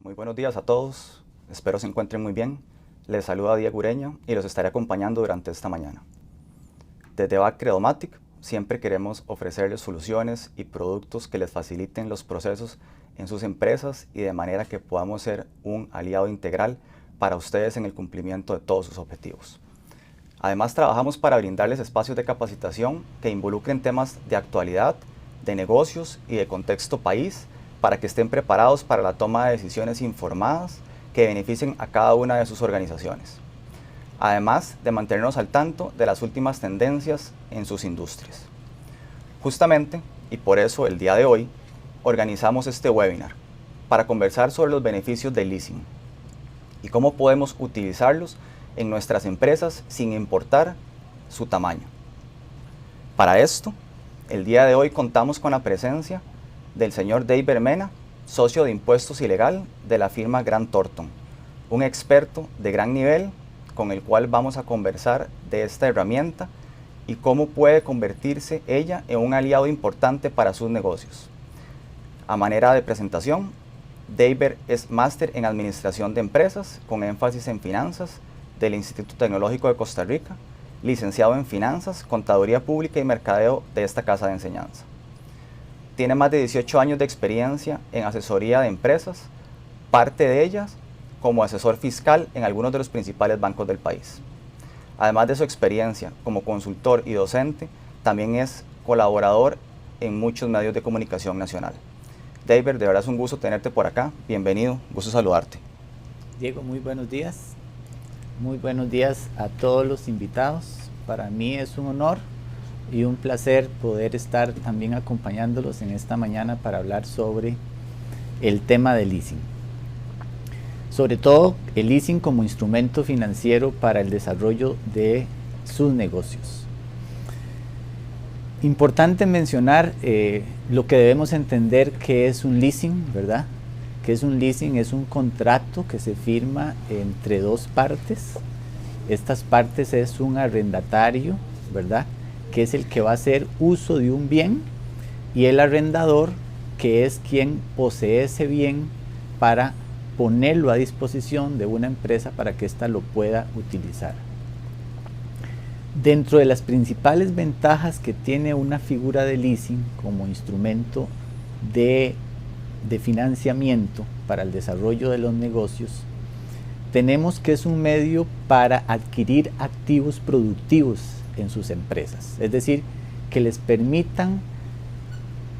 Muy buenos días a todos, espero se encuentren muy bien. Les saluda Diego Ureña y los estaré acompañando durante esta mañana. Desde BAC Credomatic siempre queremos ofrecerles soluciones y productos que les faciliten los procesos en sus empresas y de manera que podamos ser un aliado integral para ustedes en el cumplimiento de todos sus objetivos. Además, trabajamos para brindarles espacios de capacitación que involucren temas de actualidad, de negocios y de contexto país, para que estén preparados para la toma de decisiones informadas que beneficien a cada una de sus organizaciones. Además de mantenernos al tanto de las últimas tendencias en sus industrias. Justamente, y por eso el día de hoy, organizamos este webinar para conversar sobre los beneficios del leasing y cómo podemos utilizarlos en nuestras empresas sin importar su tamaño. Para esto, el día de hoy contamos con la presencia del señor David Mena, socio de impuestos y legal de la firma Grant Thornton, un experto de gran nivel con el cual vamos a conversar de esta herramienta y cómo puede convertirse ella en un aliado importante para sus negocios. A manera de presentación, David es máster en Administración de Empresas con énfasis en Finanzas del Instituto Tecnológico de Costa Rica, licenciado en Finanzas, Contaduría Pública y Mercadeo de esta casa de enseñanza. Tiene más de 18 años de experiencia en asesoría de empresas, parte de ellas como asesor fiscal en algunos de los principales bancos del país. Además de su experiencia como consultor y docente, también es colaborador en muchos medios de comunicación nacional. David, de verdad es un gusto tenerte por acá. Bienvenido, gusto saludarte. Diego, muy buenos días. Muy buenos días a todos los invitados. Para mí es un honor y un placer poder estar también acompañándolos en esta mañana para hablar sobre el tema del leasing. Sobre todo el leasing como instrumento financiero para el desarrollo de sus negocios. Importante mencionar lo que debemos entender que es un leasing, ¿verdad? Que es un leasing, es un contrato que se firma entre dos partes. Estas partes es un arrendatario, ¿verdad?, que es el que va a hacer uso de un bien, y el arrendador, que es quien posee ese bien para ponerlo a disposición de una empresa para que ésta lo pueda utilizar. Dentro de las principales ventajas que tiene una figura de leasing como instrumento de financiamiento para el desarrollo de los negocios, tenemos que es un medio para adquirir activos productivos en sus empresas, es decir, que les permitan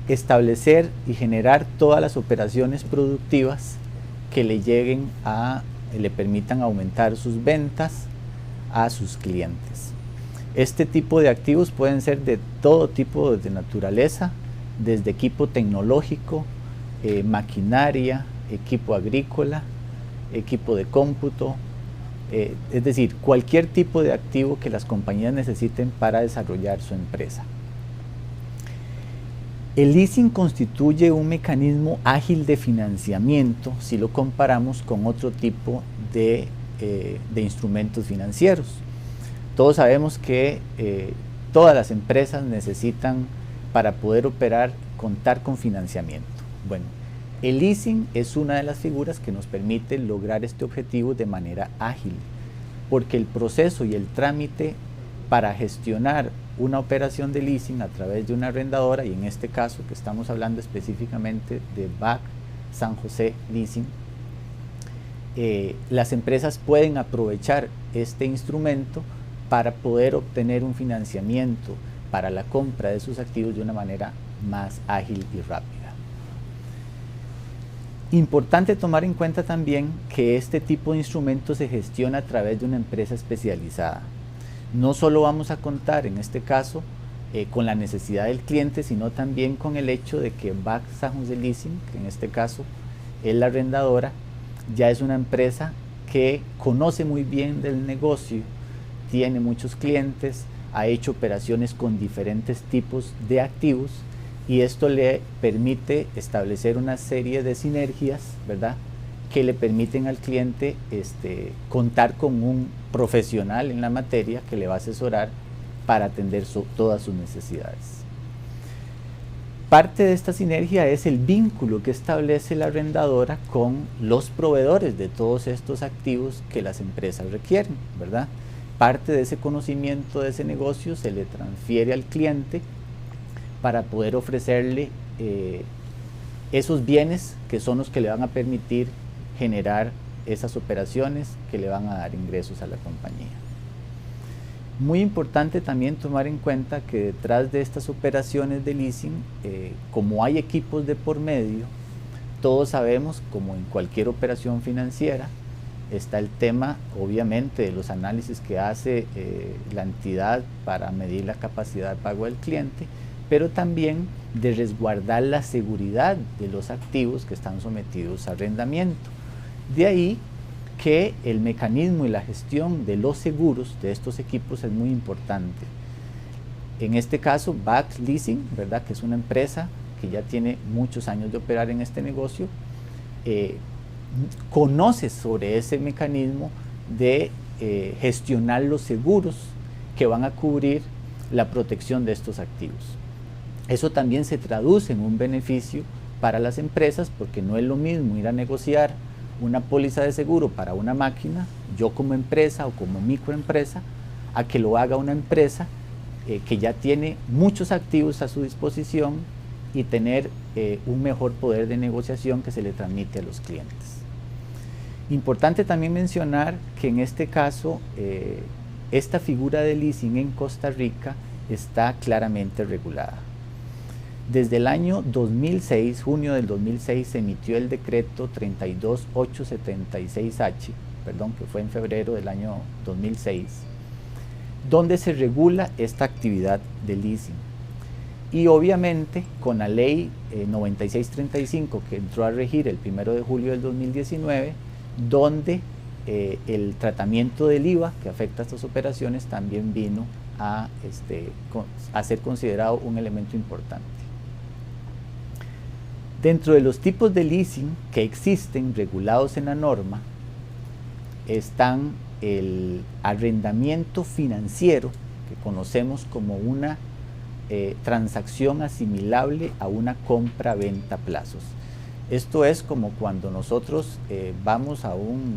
establecer y generar todas las operaciones productivas que le permitan aumentar sus ventas a sus clientes. Este tipo de activos pueden ser de todo tipo de naturaleza, desde equipo tecnológico, maquinaria, equipo agrícola, equipo de cómputo, es decir, cualquier tipo de activo que las compañías necesiten para desarrollar su empresa. El leasing constituye un mecanismo ágil de financiamiento si lo comparamos con otro tipo de instrumentos financieros. Todos sabemos que todas las empresas necesitan, para poder operar, contar con financiamiento. Bueno, el leasing es una de las figuras que nos permite lograr este objetivo de manera ágil, porque el proceso y el trámite para gestionar una operación de leasing a través de una arrendadora, y en este caso que estamos hablando específicamente de BAC San José Leasing, las empresas pueden aprovechar este instrumento para poder obtener un financiamiento para la compra de sus activos de una manera más ágil y rápida. Importante tomar en cuenta también que este tipo de instrumento se gestiona a través de una empresa especializada. No solo vamos a contar en este caso con la necesidad del cliente, sino también con el hecho de que BAC San José Leasing, que en este caso es la arrendadora, ya es una empresa que conoce muy bien del negocio, tiene muchos clientes, ha hecho operaciones con diferentes tipos de activos, y esto le permite establecer una serie de sinergias, ¿verdad?, que le permiten al cliente contar con un profesional en la materia que le va a asesorar para atender todas sus necesidades. Parte de esta sinergia es el vínculo que establece la arrendadora con los proveedores de todos estos activos que las empresas requieren, ¿verdad? Parte de ese conocimiento de ese negocio se le transfiere al cliente para poder ofrecerle esos bienes que son los que le van a permitir generar esas operaciones que le van a dar ingresos a la compañía. Muy importante también tomar en cuenta que detrás de estas operaciones de leasing, como hay equipos de por medio, todos sabemos, como en cualquier operación financiera, está el tema obviamente de los análisis que hace la entidad para medir la capacidad de pago del cliente, pero también de resguardar la seguridad de los activos que están sometidos a arrendamiento. De ahí que el mecanismo y la gestión de los seguros de estos equipos es muy importante. En este caso, Back Leasing, ¿verdad?, que es una empresa que ya tiene muchos años de operar en este negocio, conoce sobre ese mecanismo de gestionar los seguros que van a cubrir la protección de estos activos. Eso también se traduce en un beneficio para las empresas, porque no es lo mismo ir a negociar una póliza de seguro para una máquina, yo como empresa o como microempresa, a que lo haga una empresa que ya tiene muchos activos a su disposición y tener un mejor poder de negociación que se le transmite a los clientes. Importante también mencionar que en este caso esta figura de leasing en Costa Rica está claramente regulada. Desde el año 2006, junio del 2006, se emitió el decreto 32876H, que fue en febrero del año 2006, donde se regula esta actividad de leasing. Y obviamente con la ley 9635 que entró a regir el 1 de julio del 2019, donde el tratamiento del IVA que afecta a estas operaciones también vino a ser considerado un elemento importante. Dentro de los tipos de leasing que existen regulados en la norma están el arrendamiento financiero, que conocemos como una transacción asimilable a una compra-venta a plazos. Esto es como cuando nosotros vamos a un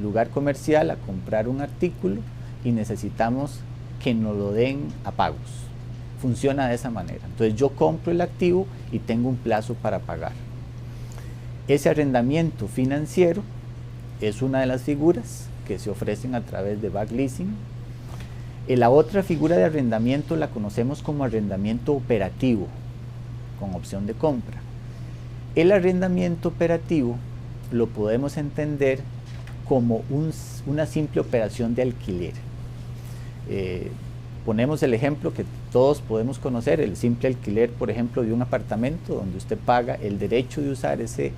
lugar comercial a comprar un artículo y necesitamos que nos lo den a pagos. Funciona de esa manera. Entonces yo compro el activo y tengo un plazo para pagar. Ese arrendamiento financiero es una de las figuras que se ofrecen a través de Back Leasing. La otra figura de arrendamiento la conocemos como arrendamiento operativo, con opción de compra. El arrendamiento operativo lo podemos entender como una simple operación de alquiler. Ponemos el ejemplo que todos podemos conocer, el simple alquiler, por ejemplo, de un apartamento donde usted paga el derecho de usar ese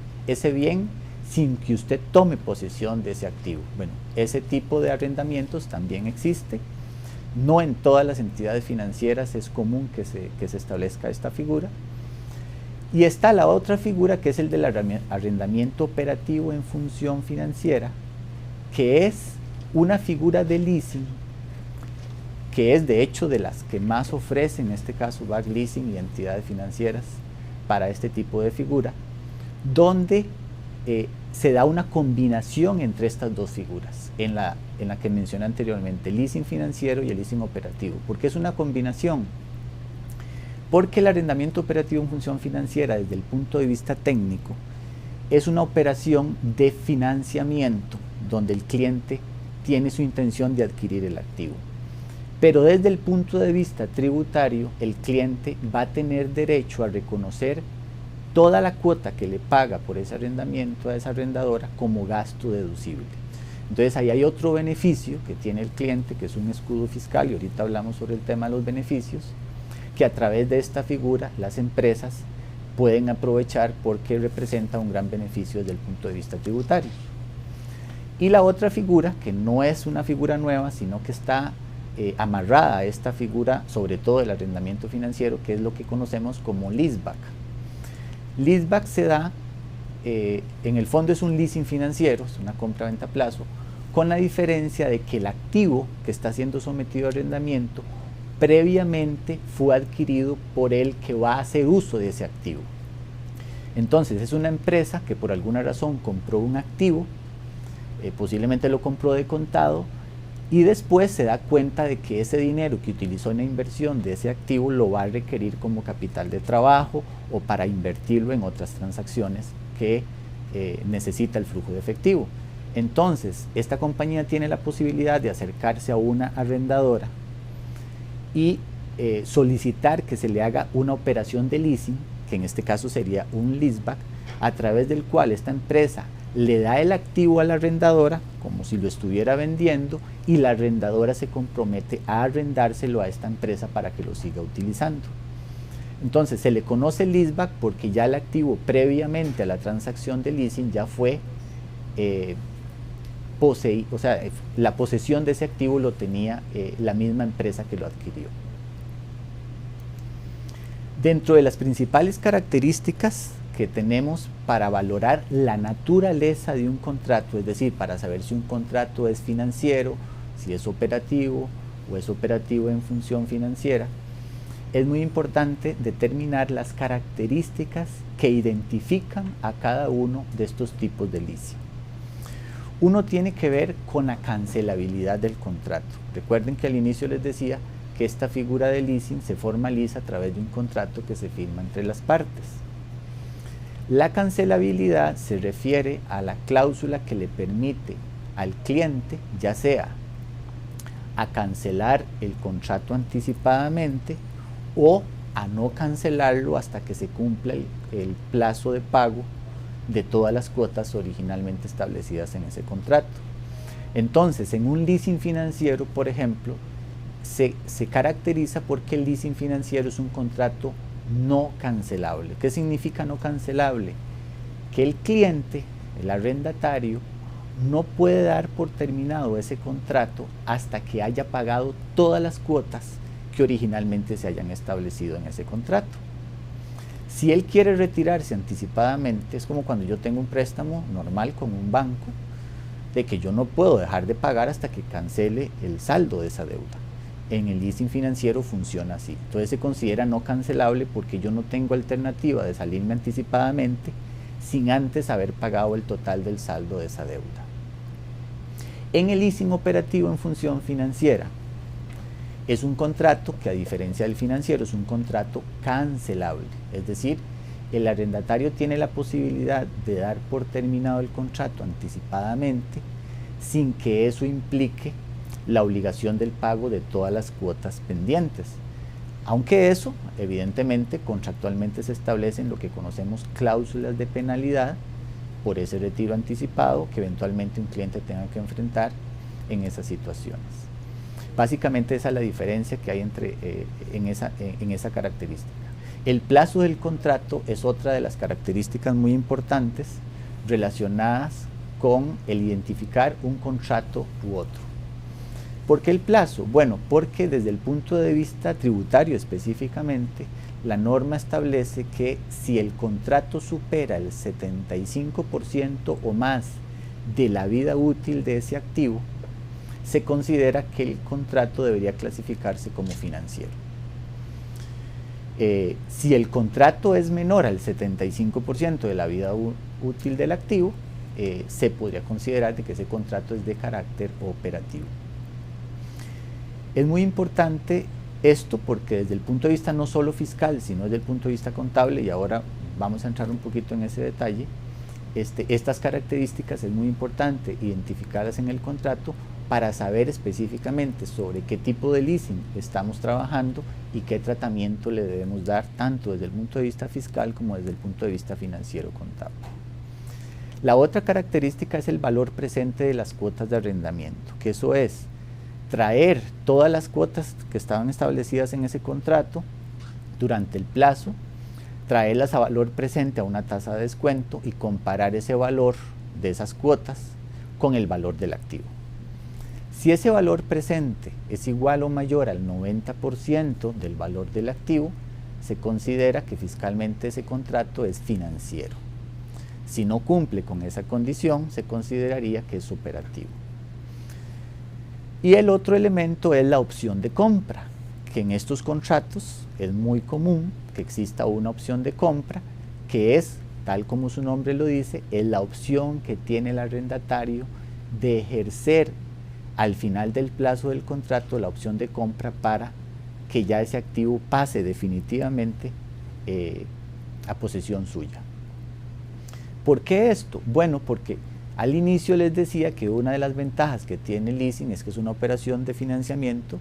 bien sin que usted tome posesión de ese activo. Bueno, ese tipo de arrendamientos también existe. No en todas las entidades financieras es común que se establezca esta figura. Y está la otra figura, que es el del arrendamiento operativo en función financiera, que es una figura de leasing, que es de hecho de las que más ofrecen, en este caso Back Leasing y entidades financieras, para este tipo de figura, donde se da una combinación entre estas dos figuras, en la que mencioné anteriormente, el leasing financiero y el leasing operativo. ¿Por qué es una combinación? Porque el arrendamiento operativo en función financiera, desde el punto de vista técnico, es una operación de financiamiento, donde el cliente tiene su intención de adquirir el activo. Pero desde el punto de vista tributario, el cliente va a tener derecho a reconocer toda la cuota que le paga por ese arrendamiento a esa arrendadora como gasto deducible. Entonces ahí hay otro beneficio que tiene el cliente, que es un escudo fiscal, y ahorita hablamos sobre el tema de los beneficios, que a través de esta figura las empresas pueden aprovechar porque representa un gran beneficio desde el punto de vista tributario. Y la otra figura, que no es una figura nueva, sino que está amarrada a esta figura, sobre todo el arrendamiento financiero, que es lo que conocemos como leaseback. Leaseback se da, en el fondo es un leasing financiero, es una compra-venta a plazo, con la diferencia de que el activo que está siendo sometido a arrendamiento previamente fue adquirido por el que va a hacer uso de ese activo. Entonces es una empresa que por alguna razón compró un activo, posiblemente lo compró de contado, y después se da cuenta de que ese dinero que utilizó en la inversión de ese activo lo va a requerir como capital de trabajo o para invertirlo en otras transacciones que necesita el flujo de efectivo. Entonces, esta compañía tiene la posibilidad de acercarse a una arrendadora y solicitar que se le haga una operación de leasing, que en este caso sería un leaseback, a través del cual esta empresa le da el activo a la arrendadora como si lo estuviera vendiendo, y la arrendadora se compromete a arrendárselo a esta empresa para que lo siga utilizando. Entonces se le conoce leaseback porque ya el activo previamente a la transacción de leasing ya fue poseído, o sea, la posesión de ese activo lo tenía la misma empresa que lo adquirió. Dentro de las principales características que tenemos para valorar la naturaleza de un contrato, es decir, para saber si un contrato es financiero, si es operativo o es operativo en función financiera, es muy importante determinar las características que identifican a cada uno de estos tipos de leasing. Uno tiene que ver con la cancelabilidad del contrato. Recuerden que al inicio les decía que esta figura de leasing se formaliza a través de un contrato que se firma entre las partes. La cancelabilidad se refiere a la cláusula que le permite al cliente, ya sea a cancelar el contrato anticipadamente o a no cancelarlo hasta que se cumpla el plazo de pago de todas las cuotas originalmente establecidas en ese contrato. Entonces, en un leasing financiero, por ejemplo, se caracteriza porque el leasing financiero es un contrato no cancelable. ¿Qué significa no cancelable? Que el cliente, el arrendatario, no puede dar por terminado ese contrato hasta que haya pagado todas las cuotas que originalmente se hayan establecido en ese contrato. Si él quiere retirarse anticipadamente, es como cuando yo tengo un préstamo normal con un banco, de que yo no puedo dejar de pagar hasta que cancele el saldo de esa deuda. En el leasing financiero funciona así. Entonces se considera no cancelable porque yo no tengo alternativa de salirme anticipadamente sin antes haber pagado el total del saldo de esa deuda. En el leasing operativo en función financiera, es un contrato que, a diferencia del financiero, es un contrato cancelable. Es decir, el arrendatario tiene la posibilidad de dar por terminado el contrato anticipadamente sin que eso implique la obligación del pago de todas las cuotas pendientes. Aunque eso, evidentemente, contractualmente se establecen lo que conocemos cláusulas de penalidad por ese retiro anticipado que eventualmente un cliente tenga que enfrentar en esas situaciones. Básicamente esa es la diferencia que hay en esa característica. El plazo del contrato es otra de las características muy importantes relacionadas con el identificar un contrato u otro. ¿Por qué el plazo? Bueno, porque desde el punto de vista tributario específicamente, la norma establece que si el contrato supera el 75% o más de la vida útil de ese activo, se considera que el contrato debería clasificarse como financiero. Si el contrato es menor al 75% de la vida útil del activo, se podría considerar de que ese contrato es de carácter operativo. Es muy importante esto porque desde el punto de vista no solo fiscal, sino desde el punto de vista contable, y ahora vamos a entrar un poquito en ese detalle, estas características es muy importante identificarlas en el contrato para saber específicamente sobre qué tipo de leasing estamos trabajando y qué tratamiento le debemos dar tanto desde el punto de vista fiscal como desde el punto de vista financiero contable. La otra característica es el valor presente de las cuotas de arrendamiento, que eso es traer todas las cuotas que estaban establecidas en ese contrato durante el plazo, traerlas a valor presente a una tasa de descuento y comparar ese valor de esas cuotas con el valor del activo. Si ese valor presente es igual o mayor al 90% del valor del activo, se considera que fiscalmente ese contrato es financiero. Si no cumple con esa condición, se consideraría que es operativo. Y el otro elemento es la opción de compra, que en estos contratos es muy común que exista una opción de compra que es, tal como su nombre lo dice, es la opción que tiene el arrendatario de ejercer al final del plazo del contrato la opción de compra para que ya ese activo pase definitivamente a posesión suya. ¿Por qué esto? Bueno, porque al inicio les decía que una de las ventajas que tiene el leasing es que es una operación de financiamiento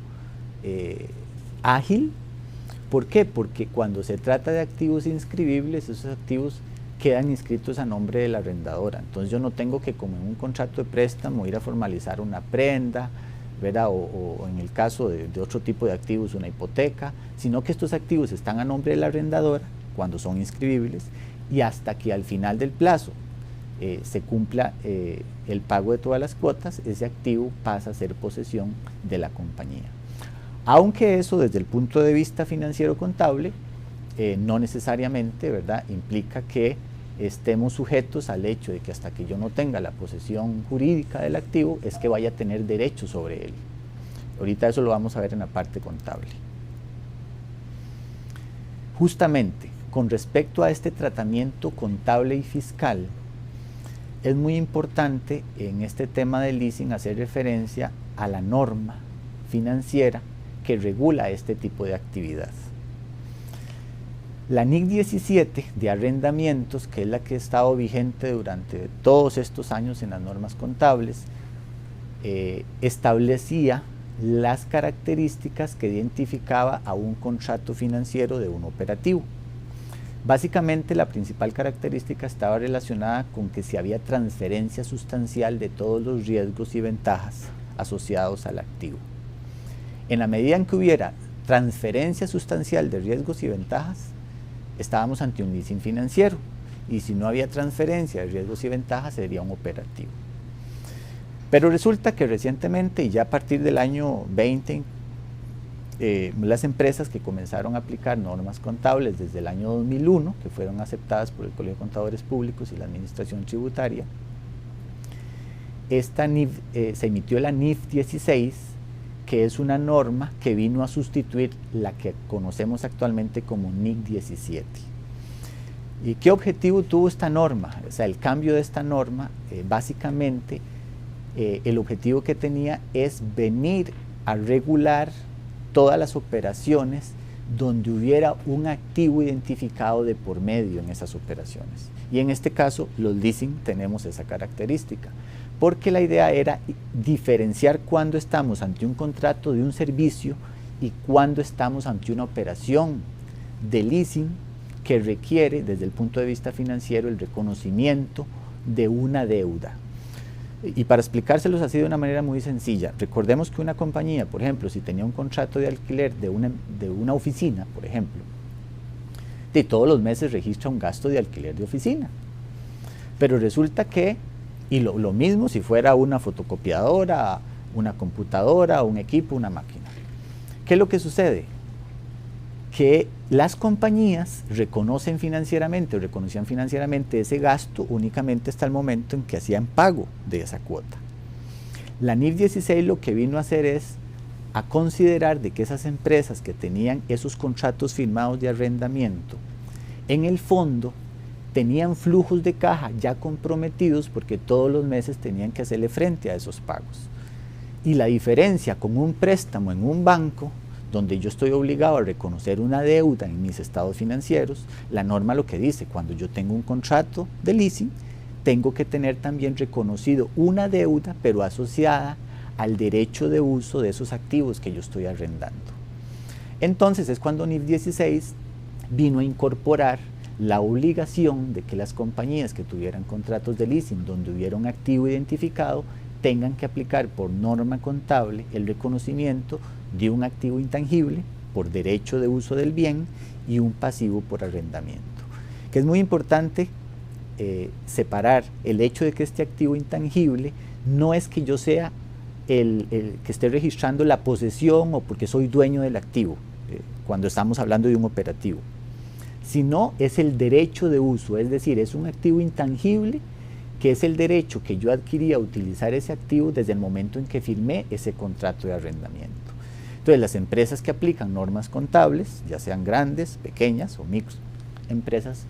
ágil. ¿Por qué? Porque cuando se trata de activos inscribibles, esos activos quedan inscritos a nombre de la arrendadora. Entonces yo no tengo que, como en un contrato de préstamo, ir a formalizar una prenda, ¿verdad? O en el caso de otro tipo de activos, una hipoteca, sino que estos activos están a nombre de la arrendadora cuando son inscribibles y hasta que al final del plazo se cumpla el pago de todas las cuotas, ese activo pasa a ser posesión de la compañía. Aunque eso desde el punto de vista financiero contable no necesariamente, ¿verdad?, implica que estemos sujetos al hecho de que hasta que yo no tenga la posesión jurídica del activo es que vaya a tener derecho sobre él. Ahorita eso lo vamos a ver en la parte contable. Justamente con respecto a este tratamiento contable y fiscal, es muy importante en este tema del leasing hacer referencia a la norma financiera que regula este tipo de actividad. La NIC 17 de arrendamientos, que es la que ha estado vigente durante todos estos años en las normas contables, establecía las características que identificaba a un contrato financiero de un operativo. Básicamente la principal característica estaba relacionada con que si había transferencia sustancial de todos los riesgos y ventajas asociados al activo. En la medida en que hubiera transferencia sustancial de riesgos y ventajas, estábamos ante un leasing financiero, y si no había transferencia de riesgos y ventajas sería un operativo. Pero resulta que recientemente y ya a partir del año 20, las empresas que comenzaron a aplicar normas contables desde el año 2001, que fueron aceptadas por el Colegio de Contadores Públicos y la Administración Tributaria, se emitió la NIF 16, que es una norma que vino a sustituir la que conocemos actualmente como NIC 17. ¿Y qué objetivo tuvo esta norma? O sea, el cambio de esta norma, básicamente, el objetivo que tenía es venir a regular todas las operaciones donde hubiera un activo identificado de por medio en esas operaciones. Y en este caso, los leasing tenemos esa característica, porque la idea era diferenciar cuando estamos ante un contrato de un servicio y cuando estamos ante una operación de leasing que requiere, desde el punto de vista financiero, el reconocimiento de una deuda. Y para explicárselos así de una manera muy sencilla, recordemos que una compañía, por ejemplo, si tenía un contrato de alquiler de una oficina, por ejemplo, de todos los meses registra un gasto de alquiler de oficina. Pero resulta que, y lo mismo si fuera una fotocopiadora, una computadora, un equipo, una máquina. ¿Qué es lo que sucede? Que las compañías reconocían financieramente ese gasto únicamente hasta el momento en que hacían pago de esa cuota. La NIF 16 lo que vino a hacer es a considerar de que esas empresas que tenían esos contratos firmados de arrendamiento, en el fondo tenían flujos de caja ya comprometidos porque todos los meses tenían que hacerle frente a esos pagos. Y la diferencia con un préstamo en un banco, donde yo estoy obligado a reconocer una deuda en mis estados financieros, la norma lo que dice, cuando yo tengo un contrato de leasing, tengo que tener también reconocido una deuda, pero asociada al derecho de uso de esos activos que yo estoy arrendando. Entonces es cuando NIF 16 vino a incorporar la obligación de que las compañías que tuvieran contratos de leasing donde hubiera un activo identificado tengan que aplicar por norma contable el reconocimiento de un activo intangible por derecho de uso del bien y un pasivo por arrendamiento. Que es muy importante separar el hecho de que este activo intangible no es que yo sea el que esté registrando la posesión o porque soy dueño del activo, cuando estamos hablando de un operativo, sino es el derecho de uso, es decir, es un activo intangible que es el derecho que yo adquirí a utilizar ese activo desde el momento en que firmé ese contrato de arrendamiento. Entonces, las empresas que aplican normas contables, ya sean grandes, pequeñas o microempresas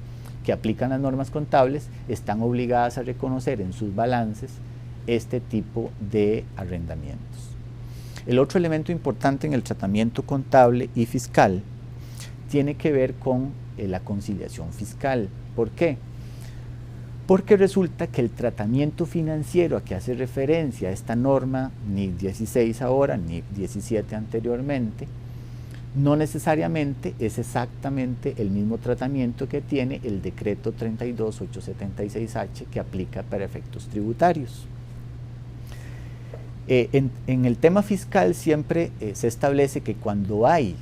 que aplican las normas contables, están obligadas a reconocer en sus balances este tipo de arrendamientos. El otro elemento importante en el tratamiento contable y fiscal tiene que ver con la conciliación fiscal. ¿Por qué? Porque resulta que el tratamiento financiero a que hace referencia esta norma, NIF 16 ahora, NIF 17 anteriormente, no necesariamente es exactamente el mismo tratamiento que tiene el decreto 32876H que aplica para efectos tributarios. En el tema fiscal siempre se establece que cuando hay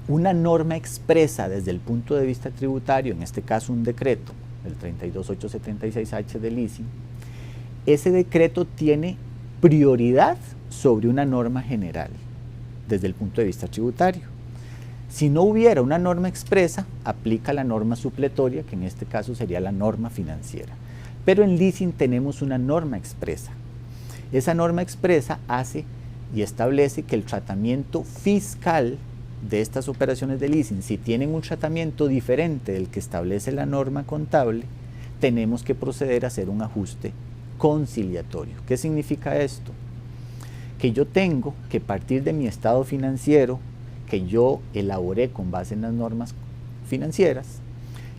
una norma expresa desde el punto de vista tributario, en este caso un decreto, el 32876H del leasing, ese decreto tiene prioridad sobre una norma general desde el punto de vista tributario. Si no hubiera una norma expresa, aplica la norma supletoria, que en este caso sería la norma financiera. Pero en leasing tenemos una norma expresa. Esa norma expresa hace y establece que el tratamiento fiscal de estas operaciones de leasing, si tienen un tratamiento diferente del que establece la norma contable, tenemos que proceder a hacer un ajuste conciliatorio. ¿Qué significa esto? Que yo tengo que partir de mi estado financiero que yo elaboré con base en las normas financieras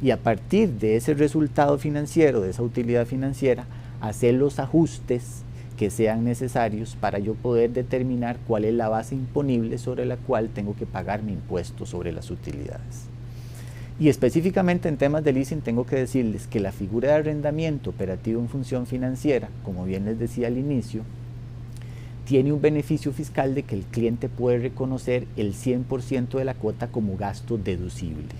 y a partir de ese resultado financiero, de esa utilidad financiera, hacer los ajustes que sean necesarios para yo poder determinar cuál es la base imponible sobre la cual tengo que pagar mi impuesto sobre las utilidades. Y específicamente en temas de leasing tengo que decirles que la figura de arrendamiento operativo en función financiera, como bien les decía al inicio, tiene un beneficio fiscal de que el cliente puede reconocer el 100% de la cuota como gasto deducible.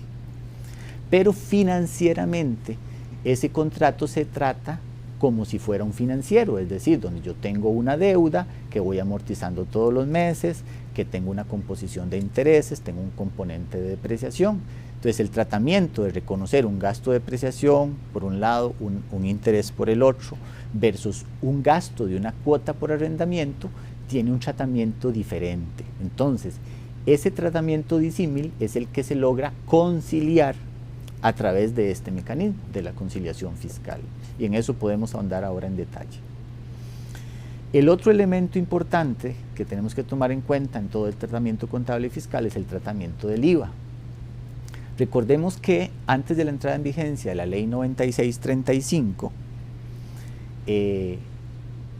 Pero financieramente ese contrato se trata como si fuera un financiero, es decir, donde yo tengo una deuda que voy amortizando todos los meses, que tengo una composición de intereses, tengo un componente de depreciación. Entonces el tratamiento de reconocer un gasto de depreciación por un lado, un interés por el otro, versus un gasto de una cuota por arrendamiento, tiene un tratamiento diferente. Entonces, ese tratamiento disímil es el que se logra conciliar a través de este mecanismo de la conciliación fiscal. Y en eso podemos ahondar ahora en detalle. El otro elemento importante que tenemos que tomar en cuenta en todo el tratamiento contable y fiscal es el tratamiento del IVA. Recordemos que antes de la entrada en vigencia de la ley 9635,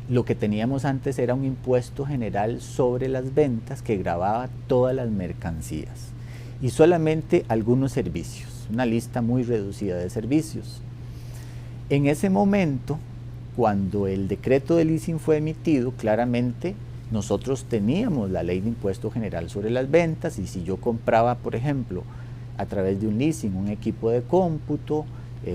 lo que teníamos antes era un impuesto general sobre las ventas que gravaba todas las mercancías y solamente algunos servicios, una lista muy reducida de servicios. En ese momento, cuando el decreto de leasing fue emitido, claramente nosotros teníamos la ley de impuesto general sobre las ventas y si yo compraba, por ejemplo, a través de un leasing, un equipo de cómputo,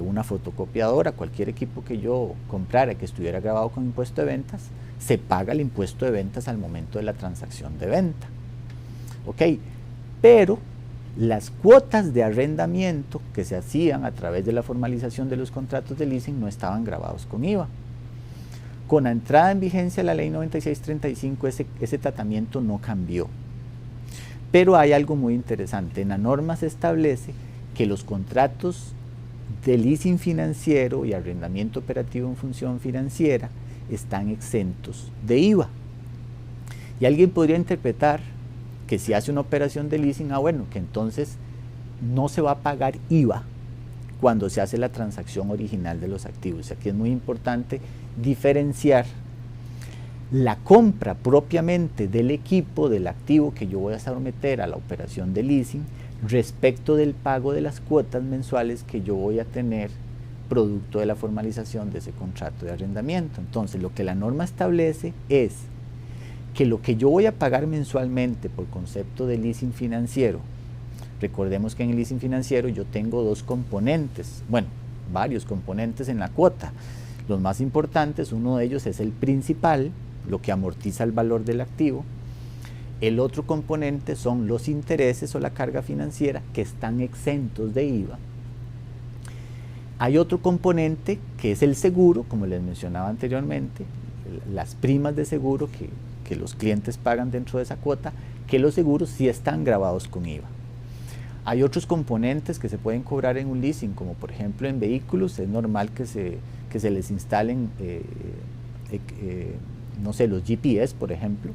una fotocopiadora, cualquier equipo que yo comprara que estuviera grabado con impuesto de ventas, se paga el impuesto de ventas al momento de la transacción de venta. ¿Ok? Pero las cuotas de arrendamiento que se hacían a través de la formalización de los contratos de leasing no estaban gravados con IVA. Con la entrada en vigencia de la ley 9635 ese tratamiento no cambió. Pero hay algo muy interesante. En la norma se establece que los contratos de leasing financiero y arrendamiento operativo en función financiera están exentos de IVA. Y alguien podría interpretar que si hace una operación de leasing, bueno, que entonces no se va a pagar IVA cuando se hace la transacción original de los activos. Aquí es muy importante diferenciar la compra propiamente del equipo, del activo que yo voy a someter a la operación de leasing, respecto del pago de las cuotas mensuales que yo voy a tener producto de la formalización de ese contrato de arrendamiento. Entonces, lo que la norma establece es que lo que yo voy a pagar mensualmente por concepto de leasing financiero, recordemos que en el leasing financiero yo tengo dos componentes, bueno, varios componentes en la cuota. Los más importantes, uno de ellos es el principal, lo que amortiza el valor del activo. El otro componente son los intereses o la carga financiera que están exentos de IVA. Hay otro componente que es el seguro, como les mencionaba anteriormente, las primas de seguro que los clientes pagan dentro de esa cuota, que los seguros sí están grabados con IVA. Hay otros componentes que se pueden cobrar en un leasing, como por ejemplo en vehículos, es normal que se les instalen, no sé, los GPS, por ejemplo,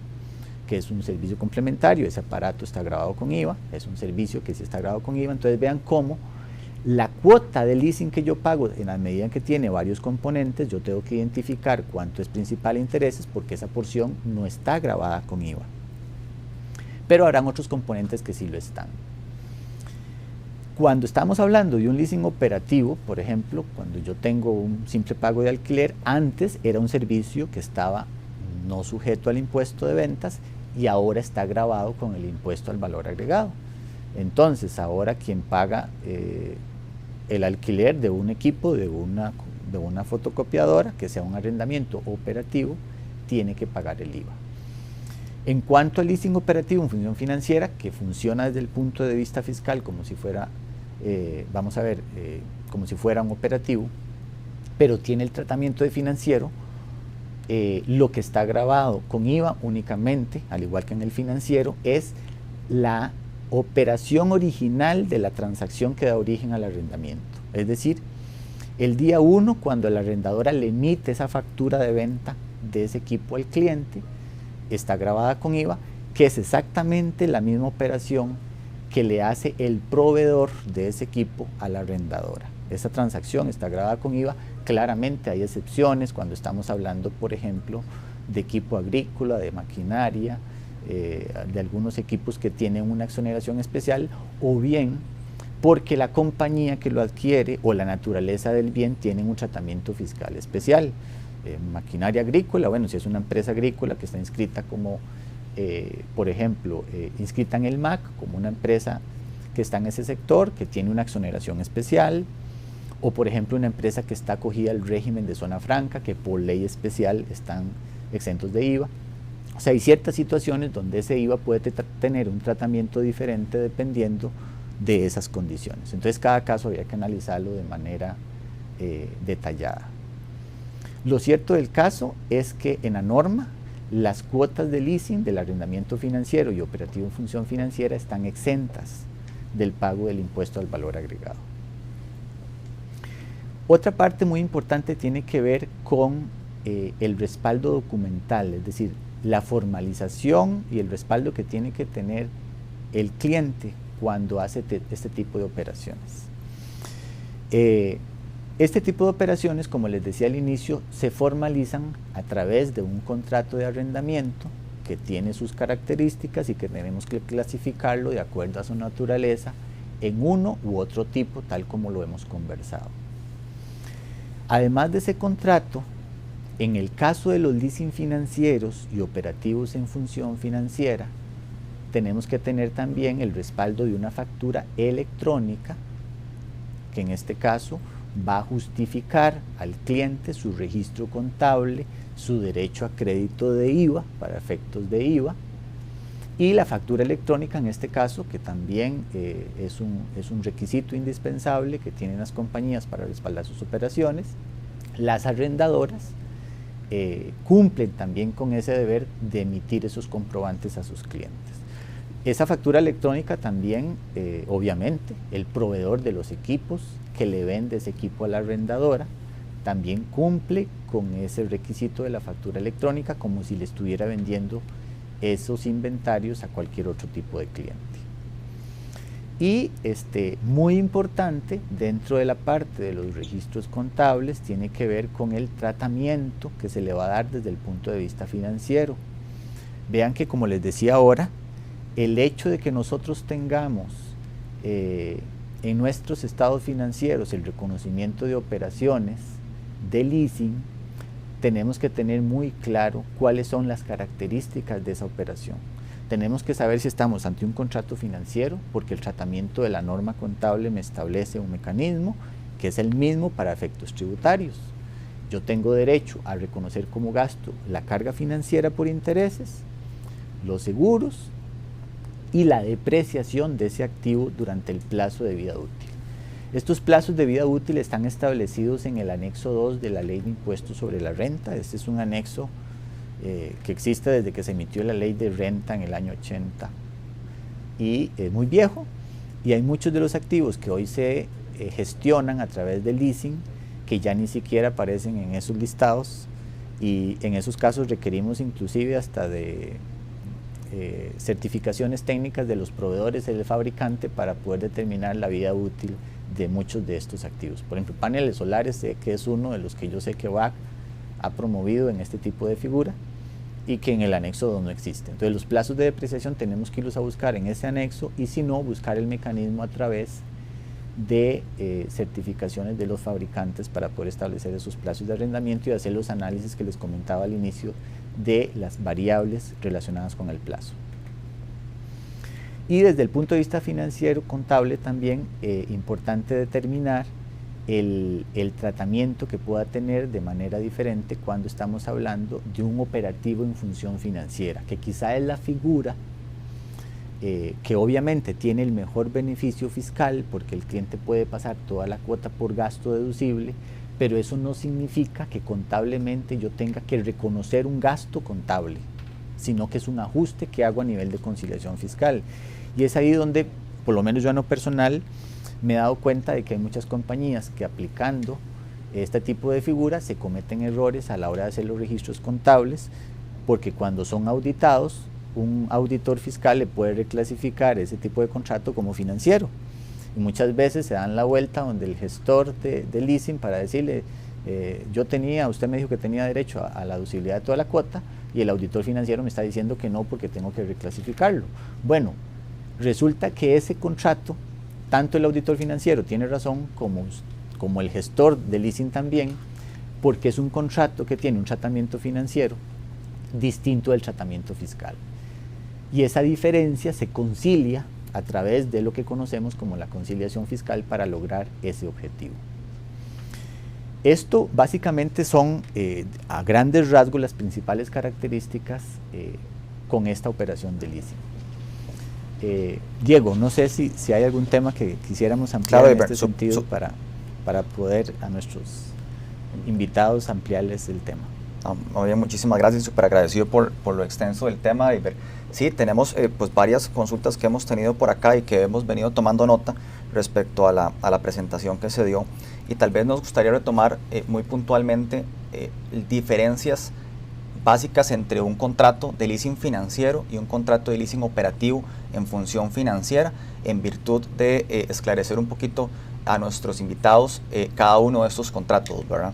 que es un servicio complementario. Ese aparato está grabado con IVA, es un servicio que sí está grabado con IVA. Entonces vean cómo la cuota de leasing que yo pago, en la medida en que tiene varios componentes, yo tengo que identificar cuánto es principal e intereses, porque esa porción no está grabada con IVA. Pero habrán otros componentes que sí lo están. Cuando estamos hablando de un leasing operativo, por ejemplo, cuando yo tengo un simple pago de alquiler, antes era un servicio que estaba no sujeto al impuesto de ventas y ahora está grabado con el impuesto al valor agregado. Entonces, ahora quien paga el alquiler de un equipo, de una fotocopiadora, que sea un arrendamiento operativo, tiene que pagar el IVA. En cuanto al leasing operativo en función financiera, que funciona desde el punto de vista fiscal como si fuera, como si fuera un operativo, pero tiene el tratamiento de financiero, lo que está grabado con IVA únicamente, al igual que en el financiero, es la operación original de la transacción que da origen al arrendamiento. Es decir, el día 1, cuando la arrendadora le emite esa factura de venta de ese equipo al cliente, está grabada con IVA, que es exactamente la misma operación que le hace el proveedor de ese equipo a la arrendadora. Esa transacción está grabada con IVA. Claramente hay excepciones cuando estamos hablando, por ejemplo, de equipo agrícola, de maquinaria, de algunos equipos que tienen una exoneración especial, o bien porque la compañía que lo adquiere o la naturaleza del bien tienen un tratamiento fiscal especial. Maquinaria agrícola, bueno, si es una empresa agrícola que está inscrita como, por ejemplo, inscrita en el MAC, como una empresa que está en ese sector, que tiene una exoneración especial, o por ejemplo una empresa que está acogida al régimen de zona franca, que por ley especial están exentos de IVA. O sea, hay ciertas situaciones donde ese IVA puede tener un tratamiento diferente dependiendo de esas condiciones. Entonces cada caso habría que analizarlo de manera detallada. Lo cierto del caso es que en la norma las cuotas de leasing del arrendamiento financiero y operativo en función financiera están exentas del pago del impuesto al valor agregado. Otra parte muy importante tiene que ver con el respaldo documental, es decir, la formalización y el respaldo que tiene que tener el cliente cuando hace este tipo de operaciones. Este tipo de operaciones, como les decía al inicio, se formalizan a través de un contrato de arrendamiento que tiene sus características y que tenemos que clasificarlo de acuerdo a su naturaleza en uno u otro tipo, tal como lo hemos conversado. Además de ese contrato, en el caso de los leasing financieros y operativos en función financiera, tenemos que tener también el respaldo de una factura electrónica, que en este caso va a justificar al cliente su registro contable, su derecho a crédito de IVA para efectos de IVA, y la factura electrónica en este caso, que también es un requisito indispensable que tienen las compañías para respaldar sus operaciones. Las arrendadoras cumplen también con ese deber de emitir esos comprobantes a sus clientes. Esa factura electrónica también, obviamente, el proveedor de los equipos que le vende ese equipo a la arrendadora también cumple con ese requisito de la factura electrónica, como si le estuviera vendiendo esos inventarios a cualquier otro tipo de cliente. Y muy importante, dentro de la parte de los registros contables, tiene que ver con el tratamiento que se le va a dar desde el punto de vista financiero. Vean que, como les decía ahora, el hecho de que nosotros tengamos en nuestros estados financieros el reconocimiento de operaciones de leasing, tenemos que tener muy claro cuáles son las características de esa operación. Tenemos que saber si estamos ante un contrato financiero, porque el tratamiento de la norma contable me establece un mecanismo que es el mismo para efectos tributarios. Yo tengo derecho a reconocer como gasto la carga financiera por intereses, los seguros y la depreciación de ese activo durante el plazo de vida útil. Estos plazos de vida útil están establecidos en el anexo 2 de la Ley de Impuestos sobre la Renta. Este es un anexo que existe desde que se emitió la ley de renta en el año 80 y es muy viejo, y hay muchos de los activos que hoy se gestionan a través del leasing que ya ni siquiera aparecen en esos listados, y en esos casos requerimos inclusive hasta de certificaciones técnicas de los proveedores y del fabricante para poder determinar la vida útil de muchos de estos activos. Por ejemplo, paneles solares, que es uno de los que yo sé que WAC ha promovido en este tipo de figura y que en el anexo 2 no existe. Entonces los plazos de depreciación tenemos que irlos a buscar en ese anexo, y si no, buscar el mecanismo a través de certificaciones de los fabricantes para poder establecer esos plazos de arrendamiento y hacer los análisis que les comentaba al inicio de las variables relacionadas con el plazo. Y desde el punto de vista financiero contable también importante determinar el tratamiento que pueda tener de manera diferente cuando estamos hablando de un operativo en función financiera, que quizá es la figura que obviamente tiene el mejor beneficio fiscal porque el cliente puede pasar toda la cuota por gasto deducible, pero eso no significa que contablemente yo tenga que reconocer un gasto contable, sino que es un ajuste que hago a nivel de conciliación fiscal. Y es ahí donde, por lo menos yo en lo personal, me he dado cuenta de que hay muchas compañías que aplicando este tipo de figuras se cometen errores a la hora de hacer los registros contables, porque cuando son auditados, un auditor fiscal le puede reclasificar ese tipo de contrato como financiero. Y muchas veces se dan la vuelta donde el gestor de leasing para decirle, usted me dijo que tenía derecho a la deducibilidad de toda la cuota, y el auditor financiero me está diciendo que no porque tengo que reclasificarlo. Bueno, resulta que ese contrato, tanto el auditor financiero tiene razón como el gestor de leasing también, porque es un contrato que tiene un tratamiento financiero distinto del tratamiento fiscal. Y esa diferencia se concilia a través de lo que conocemos como la conciliación fiscal para lograr ese objetivo. Esto básicamente son a grandes rasgos las principales características con esta operación de leasing. Diego, no sé si hay algún tema que quisiéramos ampliar en este sentido para poder a nuestros invitados ampliarles el tema. Muy bien, muchísimas gracias, súper agradecido por lo extenso del tema. Sí, tenemos pues varias consultas que hemos tenido por acá y que hemos venido tomando nota respecto a la presentación que se dio, y tal vez nos gustaría retomar muy puntualmente diferencias básicas entre un contrato de leasing financiero y un contrato de leasing operativo en función financiera, en virtud de esclarecer un poquito a nuestros invitados cada uno de estos contratos, ¿verdad?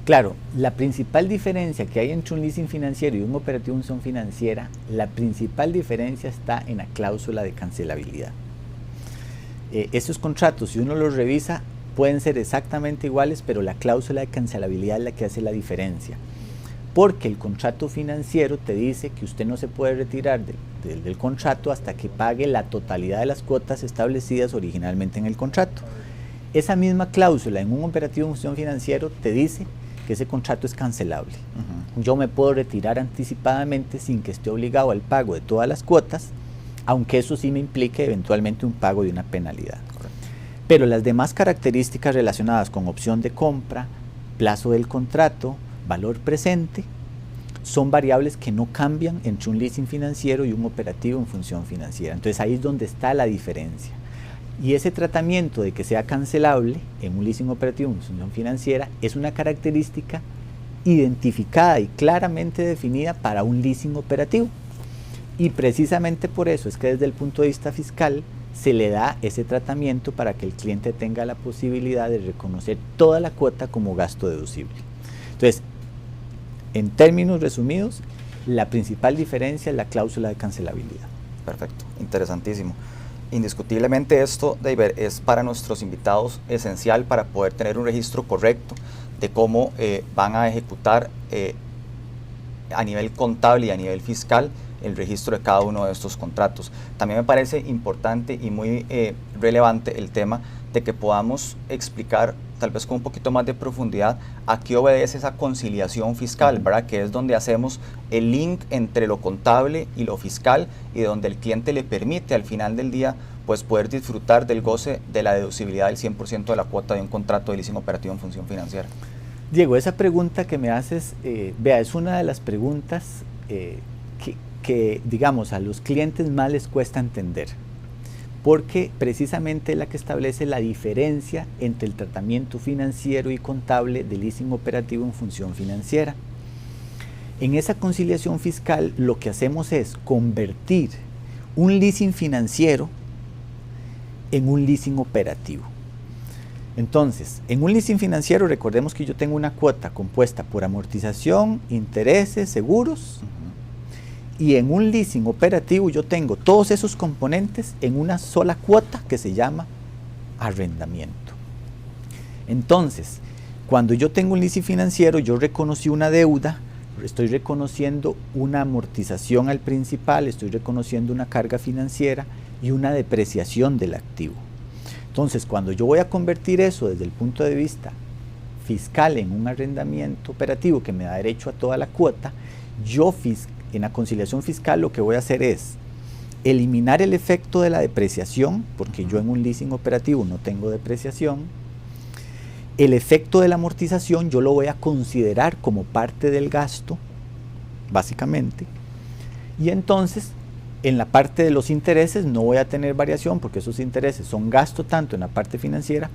Claro, la principal diferencia que hay entre un leasing financiero y un operativo en función financiera, la principal diferencia está en la cláusula de cancelabilidad. Estos contratos, si uno los revisa, pueden ser exactamente iguales, pero la cláusula de cancelabilidad es la que hace la diferencia. Porque el contrato financiero te dice que usted no se puede retirar del contrato hasta que pague la totalidad de las cuotas establecidas originalmente en el contrato. Esa misma cláusula en un operativo en función financiero te dice que ese contrato es cancelable. Yo me puedo retirar anticipadamente sin que esté obligado al pago de todas las cuotas, aunque eso sí me implique eventualmente un pago de una penalidad. Pero las demás características relacionadas con opción de compra, plazo del contrato, valor presente, son variables que no cambian entre un leasing financiero y un operativo en función financiera. Entonces ahí es donde está la diferencia. Y ese tratamiento de que sea cancelable en un leasing operativo en función financiera es una característica identificada y claramente definida para un leasing operativo. Y precisamente por eso es que desde el punto de vista fiscal se le da ese tratamiento para que el cliente tenga la posibilidad de reconocer toda la cuota como gasto deducible. Entonces, en términos resumidos, la principal diferencia es la cláusula de cancelabilidad. Perfecto, interesantísimo. Indiscutiblemente esto, David, es para nuestros invitados esencial para poder tener un registro correcto de cómo van a ejecutar a nivel contable y a nivel fiscal el registro de cada uno de estos contratos. También me parece importante y muy relevante el tema de que podamos explicar tal vez con un poquito más de profundidad a qué obedece esa conciliación fiscal, ¿verdad? Que es donde hacemos el link entre lo contable y lo fiscal, y donde el cliente le permite al final del día pues poder disfrutar del goce de la deducibilidad del 100% de la cuota de un contrato de leasing operativo en función financiera. Diego, esa pregunta que me haces, vea, es una de las preguntas que, digamos, a los clientes más les cuesta entender, porque precisamente es la que establece la diferencia entre el tratamiento financiero y contable del leasing operativo en función financiera. En esa conciliación fiscal lo que hacemos es convertir un leasing financiero en un leasing operativo. Entonces, en un leasing financiero recordemos que yo tengo una cuota compuesta por amortización, intereses, seguros, y en un leasing operativo yo tengo todos esos componentes en una sola cuota que se llama arrendamiento. Entonces, cuando yo tengo un leasing financiero, yo reconocí una deuda, estoy reconociendo una amortización al principal, estoy reconociendo una carga financiera y una depreciación del activo. Entonces, cuando yo voy a convertir eso desde el punto de vista fiscal en un arrendamiento operativo que me da derecho a toda la cuota, yo en la conciliación fiscal lo que voy a hacer es eliminar el efecto de la depreciación, porque yo en un leasing operativo no tengo depreciación. El efecto de la amortización yo lo voy a considerar como parte del gasto, básicamente, y entonces en la parte de los intereses no voy a tener variación porque esos intereses son gasto tanto en la parte financiera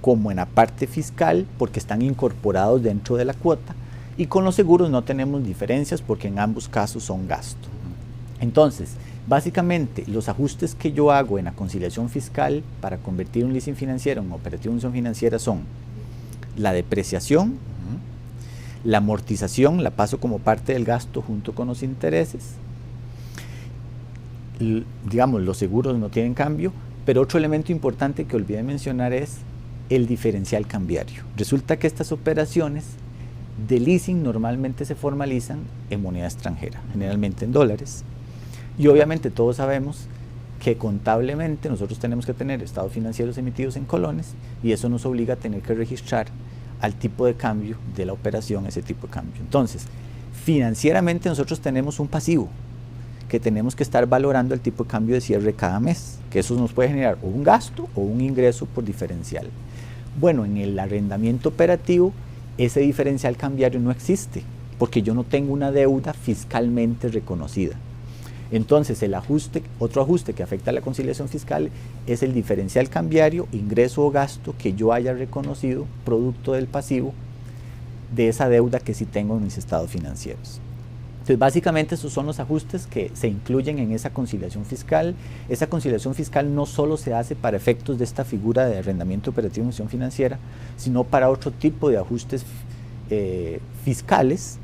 como en la parte fiscal porque están incorporados dentro de la cuota, y con los seguros no tenemos diferencias porque en ambos casos son gasto. Entonces, básicamente los ajustes que yo hago en la conciliación fiscal para convertir un leasing financiero en operativo de función financiera son la depreciación, la amortización la paso como parte del gasto junto con los intereses. Digamos, los seguros no tienen cambio, pero otro elemento importante que olvidé mencionar es el diferencial cambiario. Resulta que estas operaciones de leasing normalmente se formalizan en moneda extranjera, generalmente en dólares, y obviamente todos sabemos que contablemente nosotros tenemos que tener estados financieros emitidos en colones, y eso nos obliga a tener que registrar al tipo de cambio de la operación ese tipo de cambio. Entonces, financieramente nosotros tenemos un pasivo que tenemos que estar valorando el tipo de cambio de cierre cada mes, que eso nos puede generar o un gasto o un ingreso por diferencial. Bueno, en el arrendamiento operativo ese diferencial cambiario no existe porque yo no tengo una deuda fiscalmente reconocida. Entonces otro ajuste que afecta a la conciliación fiscal es el diferencial cambiario, ingreso o gasto que yo haya reconocido producto del pasivo de esa deuda que sí tengo en mis estados financieros. Entonces, básicamente esos son los ajustes que se incluyen en esa conciliación fiscal. Esa conciliación fiscal no solo se hace para efectos de esta figura de arrendamiento operativo en función financiera, sino para otro tipo de ajustes fiscales,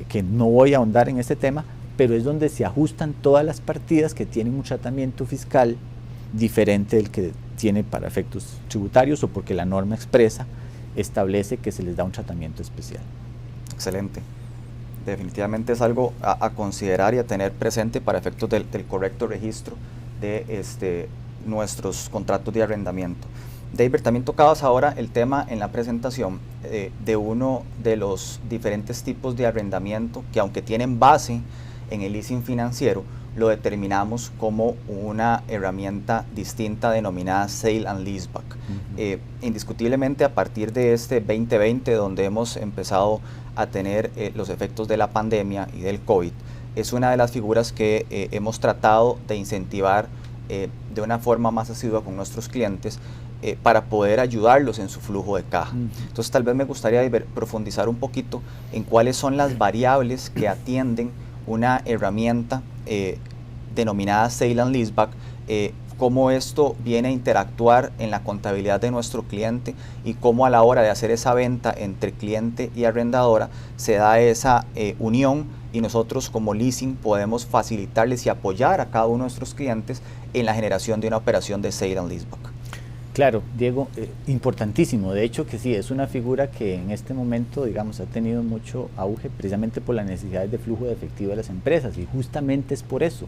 que no voy a ahondar en este tema, pero es donde se ajustan todas las partidas que tienen un tratamiento fiscal diferente del que tiene para efectos tributarios o porque la norma expresa establece que se les da un tratamiento especial. Excelente. Definitivamente es algo a considerar y a tener presente para efectos del correcto registro de nuestros contratos de arrendamiento. David, también tocabas ahora el tema en la presentación de uno de los diferentes tipos de arrendamiento que, aunque tienen base en el leasing financiero, lo determinamos como una herramienta distinta denominada Sale and Leaseback. Indiscutiblemente, a partir de este 2020, donde hemos empezado a tener los efectos de la pandemia y del COVID, es una de las figuras que hemos tratado de incentivar de una forma más asidua con nuestros clientes para poder ayudarlos en su flujo de caja. Entonces, tal vez me gustaría profundizar un poquito en cuáles son las variables que atienden una herramienta denominada Sale and Leaseback, cómo esto viene a interactuar en la contabilidad de nuestro cliente y cómo a la hora de hacer esa venta entre cliente y arrendadora se da esa unión, y nosotros como leasing podemos facilitarles y apoyar a cada uno de nuestros clientes en la generación de una operación de Sale and Leaseback. Claro, Diego, importantísimo. De hecho que sí, es una figura que en este momento, digamos, ha tenido mucho auge precisamente por las necesidades de flujo de efectivo de las empresas, y justamente es por eso,